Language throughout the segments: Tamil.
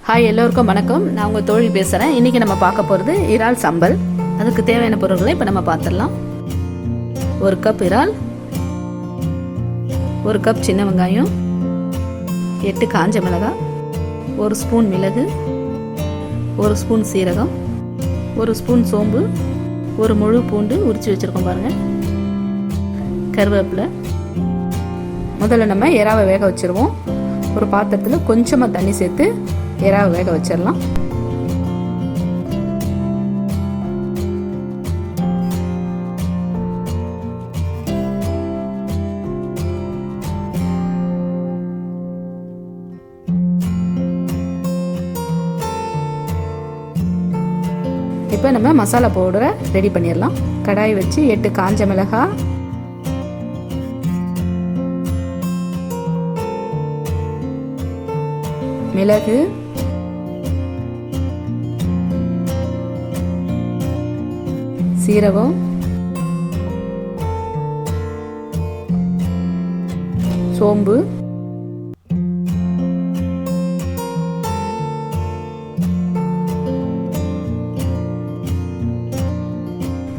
ஹாய், எல்லோருக்கும் வணக்கம். நான் உங்கள் தோழி பேசுகிறேன். இன்றைக்கி நம்ம பார்க்க போகிறது இறால் சம்பல். அதுக்கு தேவையான பொருட்களை இப்போ நம்ம பார்த்துடலாம். 1 கப் இறால், 1 கப் சின்ன வெங்காயம், 8 காஞ்ச மிளகாய், 1 ஸ்பூன் மிளகு, 1 ஸ்பூன் சீரகம், 1 ஸ்பூன் சோம்பு, 1 முழு பூண்டு உரித்து வச்சுருக்கோம் பாருங்கள், கருவேப்பிலை. முதல்ல நம்ம இறாவை வேக வச்சுருவோம். ஒரு பாத்திரத்தில் கொஞ்சமாக தண்ணி சேர்த்து இறாவை வேக வச்சிடலாம். இப்போ நம்ம மசாலா பவுடரை ரெடி பண்ணிடலாம். கடாய் வச்சு 8 காஞ்ச மிளகாய், மிளகு, சீரகம், சோம்பு,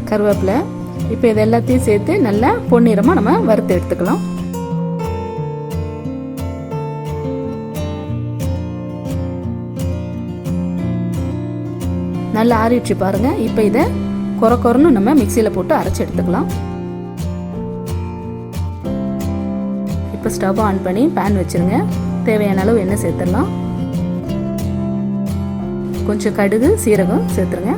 கருவேப்பிலை. இப்போ இது எல்லாத்தையும் சேர்த்து நல்லா பொன்னிறமாக நம்ம வறுத்து எடுத்துக்கலாம். நல்லா ஆறிடுச்சு பாருங்க. இப்போ இதை கொரன்னு நம்ம மிக்சியில் போட்டு அரைச்சி எடுத்துக்கலாம். இப்போ ஸ்டவ் ஆன் பண்ணி பேன் வச்சுருங்க. தேவையான அளவு எண்ணெய் சேர்த்துடலாம். கொஞ்சம் கடுகு, சீரகம் சேர்த்துருங்க.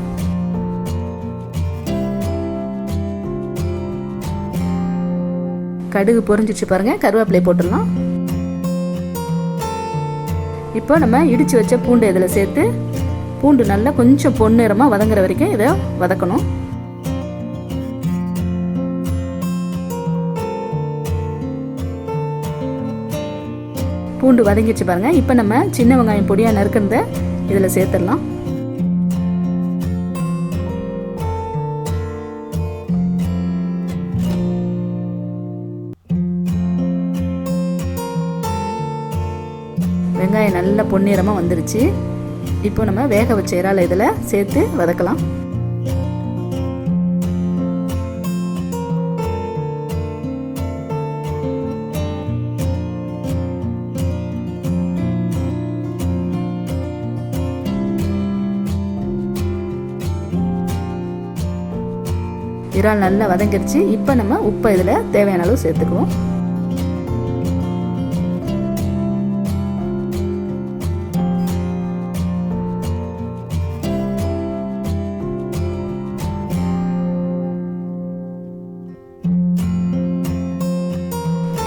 கடுகு பொரிஞ்சிச்சு பாருங்க. கருவேப்பிலை போட்டுடலாம். இப்போ நம்ம இடித்து வச்ச பூண்டு இதில் சேர்த்து பூண்டு நல்லா கொஞ்சம் பொன்னிறமாக வதங்குற வரைக்கும் இதை வதக்கணும். பூண்டு வதங்கிடுச்சு பாருங்க. இப்போ நம்ம சின்ன வெங்காயம் பொடியாக நறுக்கிறத இதில் சேர்த்துடலாம். வெங்காயம் நல்லா பொன்னிறமாக வந்துருச்சு. இப்போ நம்ம வேக வச்ச இறாலை இதில் சேர்த்து வதக்கலாம். இறால் நல்லா வதங்கிருச்சு. இப்போ நம்ம உப்பை இதில் தேவையான அளவு சேர்த்துக்குவோம்.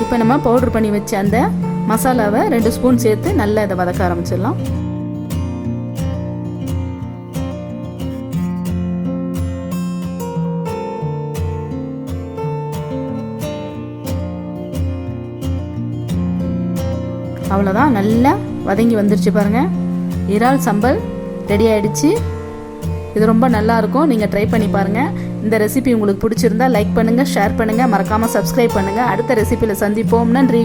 இப்போ நம்ம பவுடர் பண்ணி வச்ச அந்த மசாலாவை 2 ஸ்பூன் சேர்த்து நல்லா இதை வதக்க ஆரம்பிச்சிடலாம். அவ்வளோதான், நல்லா வதங்கி வந்துருச்சு பாருங்க. இறால் சம்பல் ரெடி ஆயிடுச்சு. இது ரொம்ப நல்லா இருக்கும். நீங்கள் ட்ரை பண்ணி பாருங்கள். இந்த ரெசிபி உங்களுக்கு பிடிச்சிருந்தா லைக் பண்ணுங்கள், ஷேர் பண்ணுங்கள், மறக்காமல் சப்ஸ்கிரைப் பண்ணுங்கள். அடுத்த ரெசிபியில் சந்திப்போம். நன்றி.